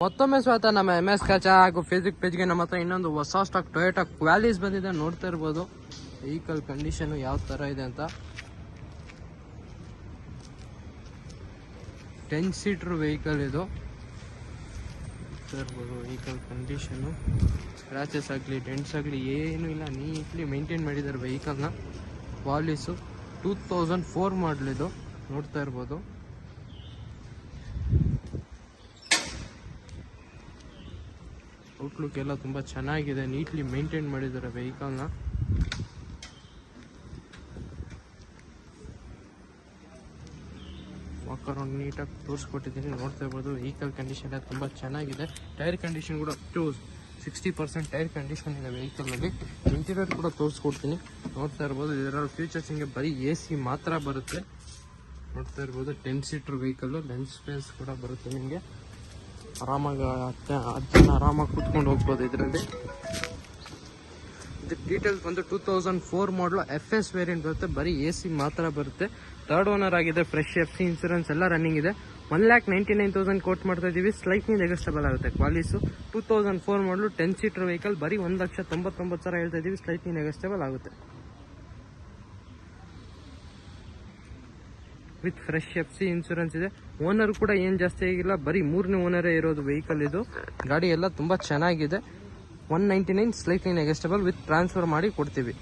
ಮತ್ತೊಮ್ಮೆ ಸ್ವಾಗತ ನಮ್ಮ MS ಕಚಾ ಹಾಗೂ ಫೇಸ್ಬುಕ್ ಪೇಜ್ಗೆ. ನಮ್ಮ ಹತ್ರ ಇನ್ನೊಂದು ಹೊಸ ಸ್ಟಾಕ್ ಟೊಯೋಟಾ ಕ್ವಾಲಿಸ್ ಬಂದಿದೆ. ನೋಡ್ತಾ ಇರ್ಬೋದು ವೆಹಿಕಲ್ ಕಂಡೀಷನ್ ಯಾವ ತರ ಇದೆ ಅಂತ. 10 ಸೀಟರ್ ವೆಹಿಕಲ್ ಇದು. ನೋಡ್ತಾ ಇರ್ಬೋದು ವೆಹಿಕಲ್ ಕಂಡೀಷನ್, ಸ್ಕ್ರಾಚಸ್ ಆಗಲಿ ಡೆಂಟ್ಸ್ ಆಗಲಿ ಏನೂ ಇಲ್ಲ, ನೀಟ್ಲಿ ಮೇಂಟೈನ್ ಮಾಡಿದ್ದಾರೆ ವೆಹಿಕಲ್ನ. ಕ್ವಾಲಿಸು 2004 ಮಾಡಲ್ ಇದು. ನೋಡ್ತಾ ಇರ್ಬೋದು ಔಟ್ಲುಕ್ ಎಲ್ಲ ತುಂಬ ಚೆನ್ನಾಗಿದೆ, ನೀಟ್ಲಿ ಮೇಂಟೈನ್ ಮಾಡಿದ್ದಾರೆ ವೆಹಿಕಲ್ನ. ವಾಕರೌಂಡ್ ನೀಟಾಗಿ ತೋರಿಸ್ಕೊಟ್ಟಿದ್ದೀನಿ. ನೋಡ್ತಾ ಇರ್ಬೋದು ವೆಹಿಕಲ್ ಕಂಡೀಷನ್ ಎಲ್ಲ ತುಂಬ ಚೆನ್ನಾಗಿದೆ. ಟೈರ್ ಕಂಡೀಷನ್ ಕೂಡ 60% ಟೈರ್ ಕಂಡೀಷನ್ ಇದೆ ವೆಹಿಕಲ್ನಲ್ಲಿ. ಇಂಟೀರಿಯರ್ ಕೂಡ ತೋರಿಸ್ಕೊಡ್ತೀನಿ. ನೋಡ್ತಾ ಇರ್ಬೋದು ಇದರಲ್ಲಿ ಫೀಚರ್ಸ್ ಹಿಂಗೆ ಬರೀ AC ಮಾತ್ರ ಬರುತ್ತೆ. ನೋಡ್ತಾ ಇರ್ಬೋದು 10 ಸೀಟರ್ ವೆಹಿಕಲ್ಲು, ಲೆನ್ಸ್ ಸ್ಪೇಸ್ ಕೂಡ ಬರುತ್ತೆ ನಿಮಗೆ. ಆರಾಮಾಗಿ 10 ಜನ ಆರಾಮಾಗಿ ಕೂತ್ಕೊಂಡು ಹೋಗ್ಬೋದು ಇದರಲ್ಲಿ. ಇದು ಡೀಟೇಲ್ಸ್ ಬಂದು 2004 ಮಾಡಲು FS ವೇರಿಯಂಟ್ ಬರುತ್ತೆ. ಬರೀ AC ಮಾತ್ರ ಬರುತ್ತೆ. 3rd ಓನರ್ ಆಗಿದೆ. ಫ್ರೆಶ್ FC ಇನ್ಸೂರೆನ್ಸ್ ಎಲ್ಲ ರನ್ನಿಂಗ್ ಇದೆ. 1,99,000 ಕೋಟ್ ಮಾಡ್ತಾ ಇದೀವಿ. ಸ್ಲೈಟ್ಲಿ ನೆಗೋಷಿಯಬಲ್ ಆಗುತ್ತೆ. ಕ್ವಾಲಿಸು 2004 ಮಾಡಲು 10 ಸೀಟರ್ ವೆಹಿಕಲ್ ಬರೀ 1,99,000 ಹೇಳ್ತಾ ಇದೀವಿ. ಸ್ಲೈಟ್ಲಿ ನೆಗೋಷಿಯಬಲ್ ಆಗುತ್ತೆ. ವಿತ್ ಫ್ರೆಶ್ FC ಇನ್ಸೂರೆನ್ಸ್ ಇದೆ. ಓನರ್ ಕೂಡ ಏನು ಜಾಸ್ತಿ ಆಗಿಲ್ಲ, ಬರೀ 3ನೇ ಓನರೇ ಇರೋದು ವೆಹಿಕಲ್ ಇದು. ಗಾಡಿ ಎಲ್ಲ ತುಂಬ ಚೆನ್ನಾಗಿದೆ. 199 ಸ್ಲೈಟ್ಲಿ ನೆಗೋಷಿಯಬಲ್ ವಿತ್ ಟ್ರಾನ್ಸ್ಫರ್ ಮಾಡಿ ಕೊಡ್ತೀವಿ.